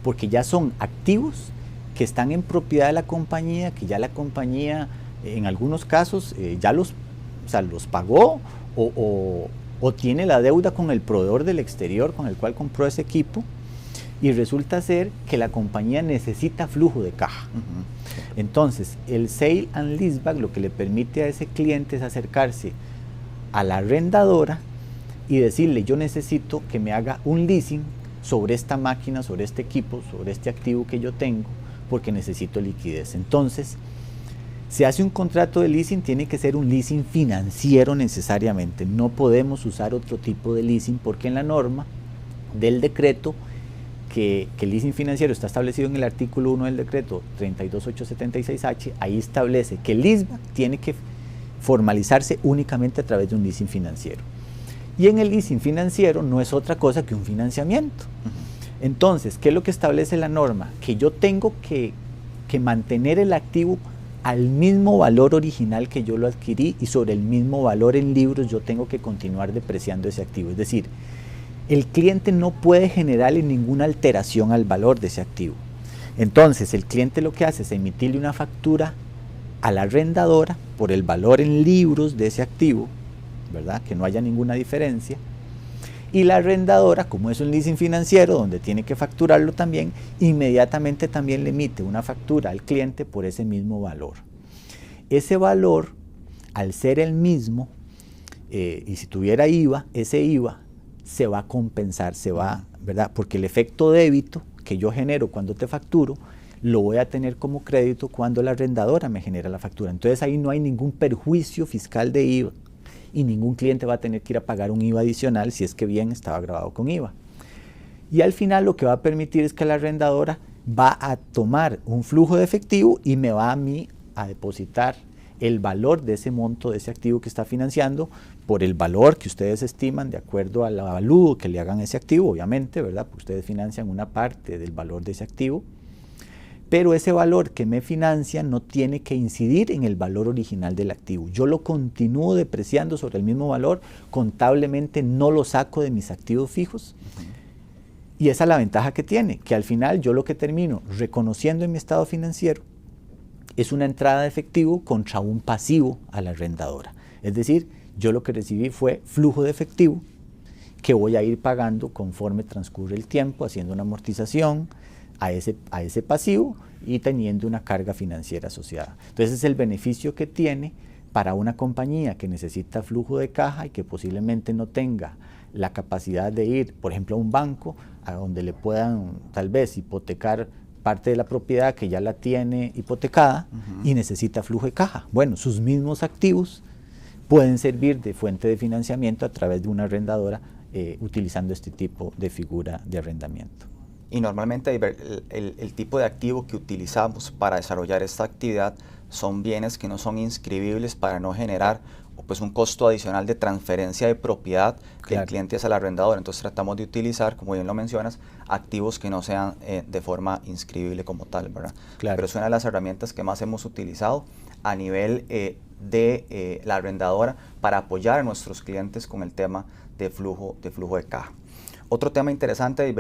porque ya son activos que están en propiedad de la compañía, que ya la compañía en algunos casos ya los pagó o tiene la deuda con el proveedor del exterior con el cual compró ese equipo, y resulta ser que la compañía necesita flujo de caja. Entonces, el Sale and Leaseback lo que le permite a ese cliente es acercarse a la arrendadora y decirle, yo necesito que me haga un leasing sobre esta máquina, sobre este equipo, sobre este activo que yo tengo, porque necesito liquidez. Entonces, se hace un contrato de leasing, tiene que ser un leasing financiero necesariamente. No podemos usar otro tipo de leasing porque en la norma del decreto, que el leasing financiero está establecido en el artículo 1 del decreto 32876H, ahí establece que el leaseback tiene que formalizarse únicamente a través de un leasing financiero. Y en el leasing financiero no es otra cosa que un financiamiento. Entonces, ¿qué es lo que establece la norma? Que yo tengo que mantener el activo al mismo valor original que yo lo adquirí y sobre el mismo valor en libros yo tengo que continuar depreciando ese activo. Es decir, el cliente no puede generarle ninguna alteración al valor de ese activo. Entonces, el cliente lo que hace es emitirle una factura a la arrendadora por el valor en libros de ese activo, ¿verdad? Que no haya ninguna diferencia. Y la arrendadora, como es un leasing financiero donde tiene que facturarlo también, inmediatamente también le emite una factura al cliente por ese mismo valor. Ese valor, al ser el mismo, y si tuviera IVA, ese IVA se va a compensar, ¿verdad? Porque el efecto débito que yo genero cuando te facturo, lo voy a tener como crédito cuando la arrendadora me genera la factura. Entonces ahí no hay ningún perjuicio fiscal de IVA y ningún cliente va a tener que ir a pagar un IVA adicional si es que bien estaba grabado con IVA. Y al final lo que va a permitir es que la arrendadora va a tomar un flujo de efectivo y me va a mí a depositar el valor de ese monto, de ese activo que está financiando, por el valor que ustedes estiman de acuerdo al avalúo que le hagan ese activo, obviamente, ¿verdad? Porque ustedes financian una parte del valor de ese activo, pero ese valor que me financian no tiene que incidir en el valor original del activo. Yo lo continúo depreciando sobre el mismo valor, contablemente no lo saco de mis activos fijos, y esa es la ventaja que tiene, que al final yo lo que termino reconociendo en mi estado financiero es una entrada de efectivo contra un pasivo a la arrendadora. Es decir, yo lo que recibí fue flujo de efectivo que voy a ir pagando conforme transcurre el tiempo, haciendo una amortización a ese pasivo y teniendo una carga financiera asociada. Entonces es el beneficio que tiene para una compañía que necesita flujo de caja y que posiblemente no tenga la capacidad de ir, por ejemplo, a un banco a donde le puedan tal vez hipotecar parte de la propiedad que ya la tiene hipotecada y necesita flujo de caja. Bueno, sus mismos activos pueden servir de fuente de financiamiento a través de una arrendadora utilizando este tipo de figura de arrendamiento. Y normalmente el tipo de activo que utilizamos para desarrollar esta actividad son bienes que no son inscribibles para no generar pues un costo adicional de transferencia de propiedad del cliente hacia el arrendador. Entonces tratamos de utilizar, como bien lo mencionas, activos que no sean de forma inscribible como tal, ¿verdad? Claro. Pero es una de las herramientas que más hemos utilizado a nivel de la arrendadora para apoyar a nuestros clientes con el tema de flujo de caja. Otro tema interesante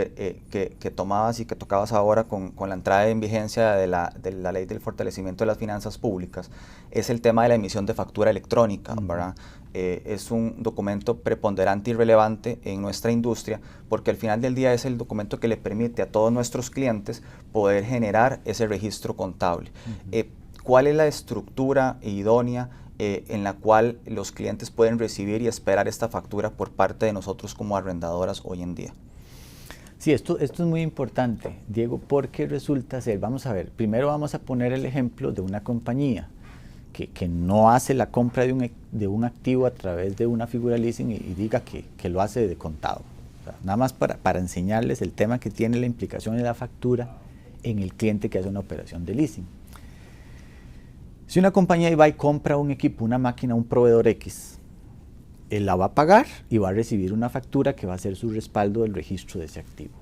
que tomabas y que tocabas ahora con la entrada en vigencia de la Ley del Fortalecimiento de las Finanzas Públicas es el tema de la emisión de factura electrónica, ¿verdad? Es un documento preponderante y relevante en nuestra industria porque al final del día es el documento que le permite a todos nuestros clientes poder generar ese registro contable. ¿Cuál es la estructura idónea en la cual los clientes pueden recibir y esperar esta factura por parte de nosotros como arrendadoras hoy en día? Sí, esto es muy importante, Diego, porque resulta ser, vamos a ver, primero vamos a poner el ejemplo de una compañía que no hace la compra de un activo a través de una figura leasing y diga que lo hace de contado. O sea, nada más para enseñarles el tema que tiene la implicación de la factura en el cliente que hace una operación de leasing. Si una compañía va y compra un equipo, una máquina, un proveedor X, él la va a pagar y va a recibir una factura que va a ser su respaldo del registro de ese activo.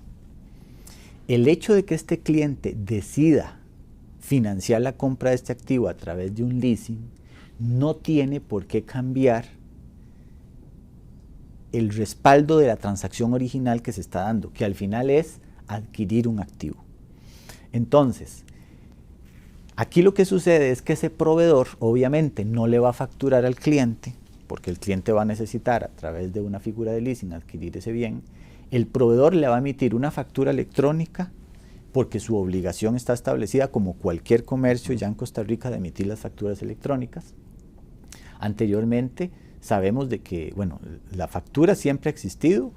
El hecho de que este cliente decida financiar la compra de este activo a través de un leasing no tiene por qué cambiar el respaldo de la transacción original que se está dando, que al final es adquirir un activo. Entonces, aquí lo que sucede es que ese proveedor obviamente no le va a facturar al cliente, porque el cliente va a necesitar a través de una figura de leasing adquirir ese bien. El proveedor le va a emitir una factura electrónica porque su obligación está establecida como cualquier comercio ya en Costa Rica de emitir las facturas electrónicas. Anteriormente sabemos de que, bueno, la factura siempre ha existido.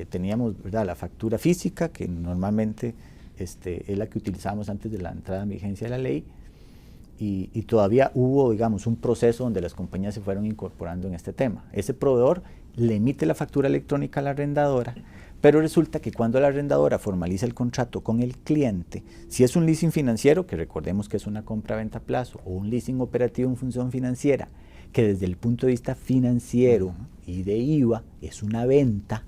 Teníamos, ¿verdad?, la factura física, que normalmente es la que utilizamos antes de la entrada en vigencia de la ley, y todavía hubo, digamos, un proceso donde las compañías se fueron incorporando en este tema. Ese proveedor le emite la factura electrónica a la arrendadora, pero resulta que cuando la arrendadora formaliza el contrato con el cliente, si es un leasing financiero, que recordemos que es una compra-venta a plazo, o un leasing operativo en función financiera, que desde el punto de vista financiero y de IVA es una venta,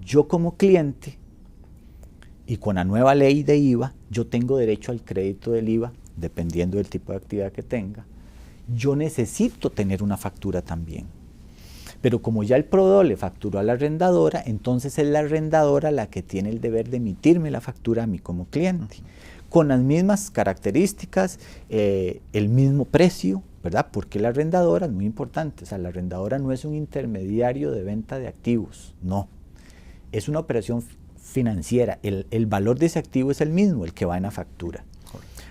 yo como cliente, y con la nueva ley de IVA, yo tengo derecho al crédito del IVA, dependiendo del tipo de actividad que tenga. Yo necesito tener una factura también. Pero como ya el proveedor le facturó a la arrendadora, entonces es la arrendadora la que tiene el deber de emitirme la factura a mí como cliente. Con las mismas características, el mismo precio, ¿verdad? Porque la arrendadora es muy importante. O sea, la arrendadora no es un intermediario de venta de activos, no. Es una operación financiera. El valor de ese activo es el mismo, el que va en la factura.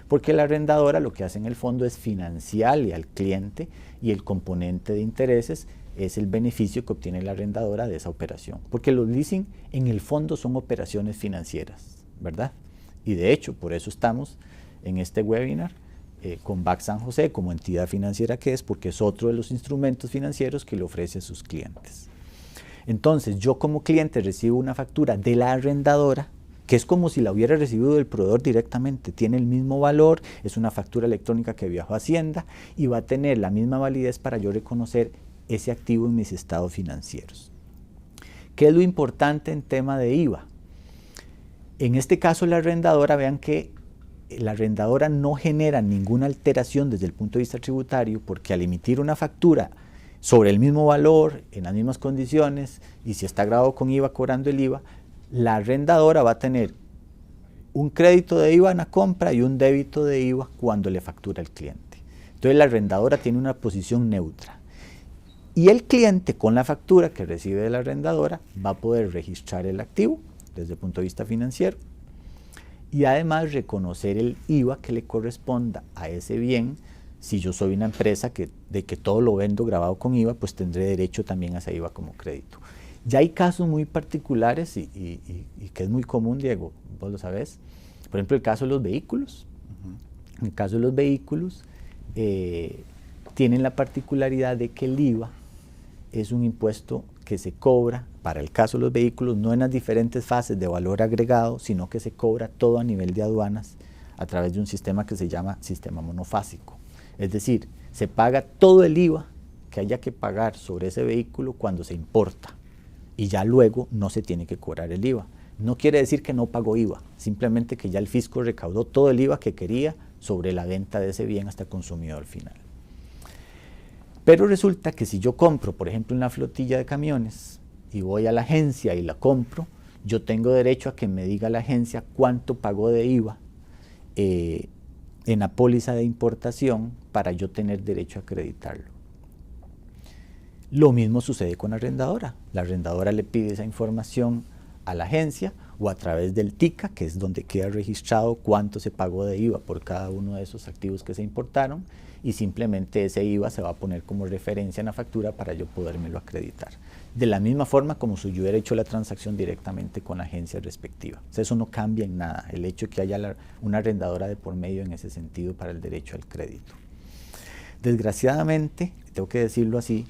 Porque la arrendadora lo que hace en el fondo es financiarle al cliente, y el componente de intereses es el beneficio que obtiene la arrendadora de esa operación. Porque los leasing en el fondo son operaciones financieras, ¿verdad? Y de hecho, por eso estamos en este webinar con BAC San José como entidad financiera que es, porque es otro de los instrumentos financieros que le ofrece a sus clientes. Entonces, yo como cliente recibo una factura de la arrendadora, que es como si la hubiera recibido del proveedor directamente. Tiene el mismo valor, es una factura electrónica que viajó a Hacienda y va a tener la misma validez para yo reconocer ese activo en mis estados financieros. ¿Qué es lo importante en tema de IVA? En este caso la arrendadora, vean que la arrendadora no genera ninguna alteración desde el punto de vista tributario, porque al emitir una factura sobre el mismo valor, en las mismas condiciones, y si está grabado con IVA, cobrando el IVA, la arrendadora va a tener un crédito de IVA en la compra y un débito de IVA cuando le factura al cliente. Entonces la arrendadora tiene una posición neutra. Y el cliente, con la factura que recibe de la arrendadora, va a poder registrar el activo desde el punto de vista financiero y además reconocer el IVA que le corresponda a ese bien. Si yo soy una empresa de que todo lo vendo grabado con IVA, pues tendré derecho también a ese IVA como crédito. Ya hay casos muy particulares y que es muy común, Diego, vos lo sabés. Por ejemplo, el caso de los vehículos. En el caso de los vehículos, tienen la particularidad de que el IVA es un impuesto que se cobra, para el caso de los vehículos, no en las diferentes fases de valor agregado, sino que se cobra todo a nivel de aduanas a través de un sistema que se llama sistema monofásico. Es decir, se paga todo el IVA que haya que pagar sobre ese vehículo cuando se importa, y ya luego no se tiene que cobrar el IVA. No quiere decir que no pagó IVA, simplemente que ya el fisco recaudó todo el IVA que quería sobre la venta de ese bien hasta el consumidor final. Pero resulta que si yo compro, por ejemplo, una flotilla de camiones y voy a la agencia y la compro, yo tengo derecho a que me diga la agencia cuánto pagó de IVA en la póliza de importación para yo tener derecho a acreditarlo. Lo mismo sucede con la arrendadora. La arrendadora le pide esa información a la agencia o a través del TICA, que es donde queda registrado cuánto se pagó de IVA por cada uno de esos activos que se importaron, y simplemente ese IVA se va a poner como referencia en la factura para yo podérmelo acreditar. De la misma forma como si yo hubiera hecho la transacción directamente con la agencia respectiva. O sea, eso no cambia en nada, el hecho de que haya una arrendadora de por medio en ese sentido para el derecho al crédito. Desgraciadamente, tengo que decirlo así,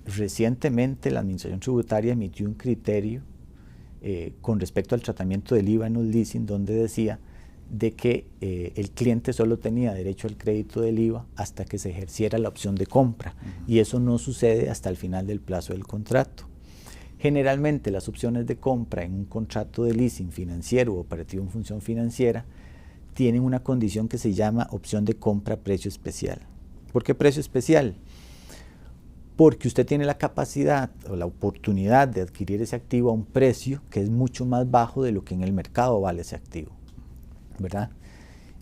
recientemente la Administración Tributaria emitió un criterio con respecto al tratamiento del IVA en los leasing, donde decía de que el cliente solo tenía derecho al crédito del IVA hasta que se ejerciera la opción de compra, y eso no sucede hasta el final del plazo del contrato. Generalmente las opciones de compra en un contrato de leasing financiero o operativo en función financiera tienen una condición que se llama opción de compra a precio especial. ¿Por qué precio especial? Porque usted tiene la capacidad o la oportunidad de adquirir ese activo a un precio que es mucho más bajo de lo que en el mercado vale ese activo, ¿verdad?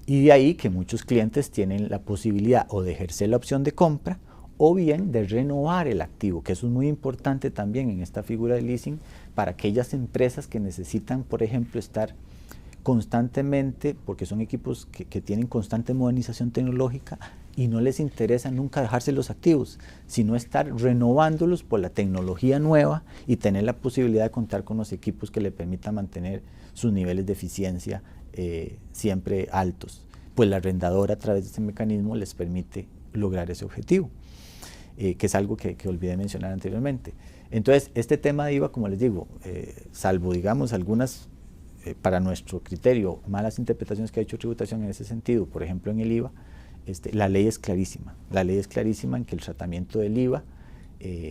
Y de ahí que muchos clientes tienen la posibilidad o de ejercer la opción de compra o bien de renovar el activo, que eso es muy importante también en esta figura de leasing para aquellas empresas que necesitan, por ejemplo, estar constantemente, porque son equipos que tienen constante modernización tecnológica, y no les interesa nunca dejarse los activos, sino estar renovándolos por la tecnología nueva y tener la posibilidad de contar con los equipos que le permitan mantener sus niveles de eficiencia siempre altos. Pues la arrendadora a través de este mecanismo les permite lograr ese objetivo, que es algo que olvidé mencionar anteriormente. Entonces, este tema de IVA, como les digo, salvo digamos algunas, para nuestro criterio, malas interpretaciones que ha hecho tributación en ese sentido, por ejemplo en el IVA, la ley es clarísima. La ley es clarísima en que el tratamiento del IVA,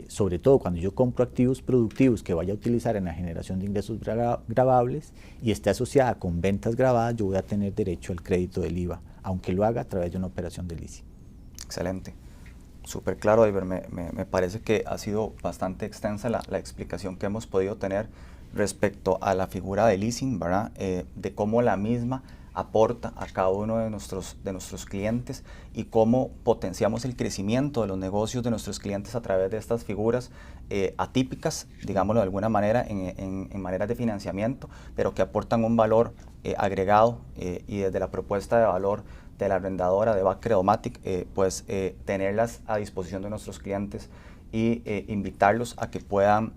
sobre todo cuando yo compro activos productivos que vaya a utilizar en la generación de ingresos gravables y esté asociada con ventas gravadas, yo voy a tener derecho al crédito del IVA, aunque lo haga a través de una operación de leasing. Excelente. Súper claro, Iber. Me parece que ha sido bastante extensa la explicación que hemos podido tener respecto a la figura de leasing, ¿verdad? De cómo la misma aporta a cada uno de nuestros clientes y cómo potenciamos el crecimiento de los negocios de nuestros clientes a través de estas figuras atípicas, digámoslo de alguna manera, en maneras de financiamiento, pero que aportan un valor agregado y desde la propuesta de valor de la arrendadora de BAC Credomatic, pues tenerlas a disposición de nuestros clientes y invitarlos a que puedan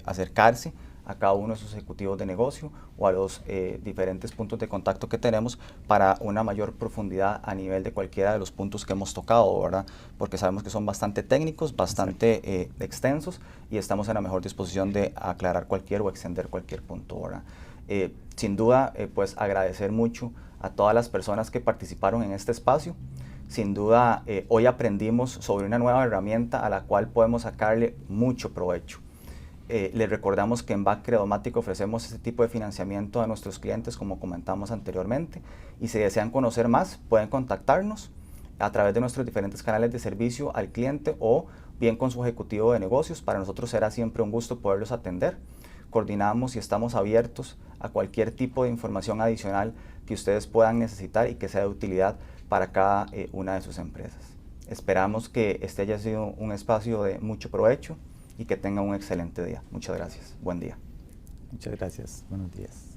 acercarse a cada uno de sus ejecutivos de negocio o a los diferentes puntos de contacto que tenemos para una mayor profundidad a nivel de cualquiera de los puntos que hemos tocado, ¿verdad? Porque sabemos que son bastante técnicos, bastante extensos y estamos en la mejor disposición de aclarar cualquier o extender cualquier punto, ¿verdad? Sin duda, pues agradecer mucho a todas las personas que participaron en este espacio. Sin duda, hoy aprendimos sobre una nueva herramienta a la cual podemos sacarle mucho provecho. Les recordamos que en BAC Credomatic ofrecemos este tipo de financiamiento a nuestros clientes, como comentamos anteriormente, y si desean conocer más, pueden contactarnos a través de nuestros diferentes canales de servicio al cliente o bien con su ejecutivo de negocios. Para nosotros será siempre un gusto poderlos atender. Coordinamos y estamos abiertos a cualquier tipo de información adicional que ustedes puedan necesitar y que sea de utilidad para cada una de sus empresas. Esperamos que este haya sido un espacio de mucho provecho y que tengan un excelente día. Muchas gracias. Buen día. Muchas gracias. Buenos días.